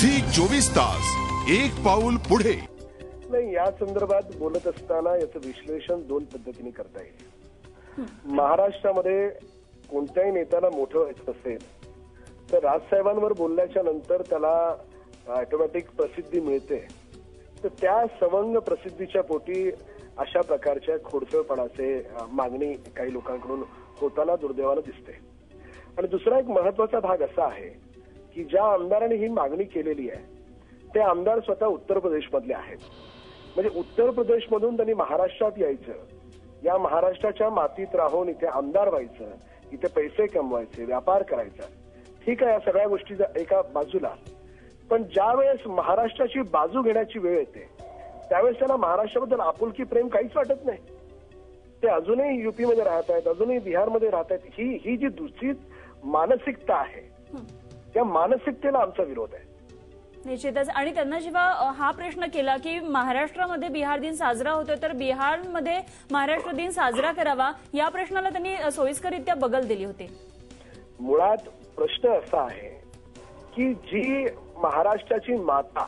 Zee 24 तास एक पाऊल पुढे। नाही, या संदर्भात बोलत असताना याचं विश्लेषण दोन पद्धतीने करता येईल। महाराष्ट्रामध्ये कोणत्याही नेत्याला मोठं व्हायचं असेल तर राजसाहेबांवर बोलल्याच्या नंतर त्याला ऑटोमॅटिक प्रसिद्धी मिळते, तर त्या सवंग प्रसिद्धीच्या पोटी अशा प्रकारच्या खोडसळपणाचे मागणी काही लोकांकडून होताना दुर्दैवानं दिसते। आणि दुसरा एक महत्वाचा भाग असा आहे की ज्या आमदारांनी ही मागणी केलेली आहे ते आमदार स्वतः उत्तर प्रदेशमधले आहेत। म्हणजे उत्तर प्रदेशमधून त्यांनी महाराष्ट्रात यायचं, या महाराष्ट्राच्या मातीत राहून इथे आमदार व्हायचं, इथे पैसे कमवायचे, व्यापार करायचा, ठीक आहे, या सगळ्या गोष्टी एका बाजूला। पण ज्या वेळेस महाराष्ट्राची बाजू घेण्याची वेळ येते त्यावेळेस त्यांना महाराष्ट्राबद्दल आपुलकी प्रेम काहीच वाटत नाही। ते अजूनही युपीमध्ये राहत आहेत, अजूनही बिहारमध्ये राहत आहेत। ही जी दूषित मानसिकता आहे त्या मानसिकतेला आमचा विरोध आहे। निश्चितच। आणि त्यांना जेव्हा हा प्रश्न केला की महाराष्ट्रामध्ये बिहार दिन साजरा होतोय तर बिहारमध्ये महाराष्ट्र दिन साजरा करावा, या प्रश्नाला त्यांनी सोयीस्कररित्या बगल दिली होती। मुळात प्रश्न असा आहे की जी महाराष्ट्राची माता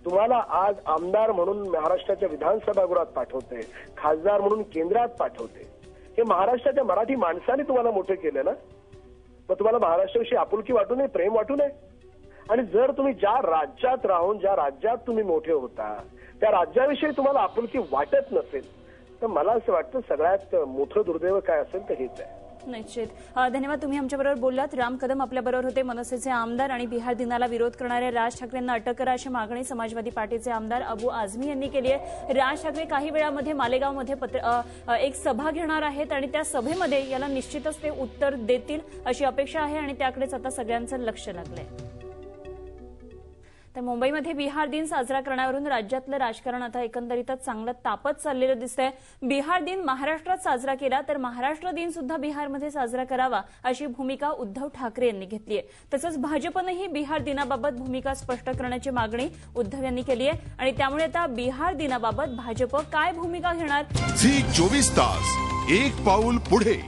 तुम्हाला आज आमदार म्हणून महाराष्ट्राच्या विधानसभागृहात पाठवते, खासदार म्हणून केंद्रात पाठवते, हे महाराष्ट्राच्या मराठी माणसाने तुम्हाला मोठे केले ना, मग तुम्हाला महाराष्ट्राविषयी आपुलकी वाटू नये, प्रेम वाटू नये? आणि जर तुम्ही ज्या राज्यात राहून ज्या राज्यात तुम्ही मोठे होता त्या राज्याविषयी तुम्हाला आपुलकी वाटत नसेल तर मला असं वाटतं सगळ्यात मोठं दुर्दैव काय असेल तर हेच आहे। निश्चित। धन्यवाद, तुम्ही आमच्याबरोबर बोललात। राम कदम आपल्याबरोबर होते, मनसेचे आमदार। आणि बिहार दिनाला विरोध करणाऱ्या राज ठाकरेंना अटक करा अशी मागणी समाजवादी पार्टीचे आमदार अबू आझमी यांनी केली आहे। राज ठाकरे काही वेळामध्ये मालेगावमध्ये एक सभा घेणार आहेत आणि त्या सभेमध्ये याला निश्चितच ते उत्तर देतील अशी अपेक्षा आहे आणि त्याकडेच आता सगळ्यांचं लक्ष लागलंय। तर मुंबईमध्ये बिहार दिन साजरा करण्यावरून राज्यातलं राजकारण आता एकंदरीतच चांगलं तापत चाललेलं दिसतंय। बिहार दिन महाराष्ट्रात साजरा केला तर महाराष्ट्र दिन सुद्धा बिहारमध्ये साजरा करावा अशी भूमिका उद्धव ठाकरे यांनी घेतली आहे। तसंच भाजपनेही बिहार दिनाबाबत भूमिका स्पष्ट करण्याची मागणी उद्धव यांनी केली आहे आणि त्यामुळे आता बिहार दिनाबाबत भाजप काय भूमिका घेणार? झी 24 तास एक पाऊल पुढे।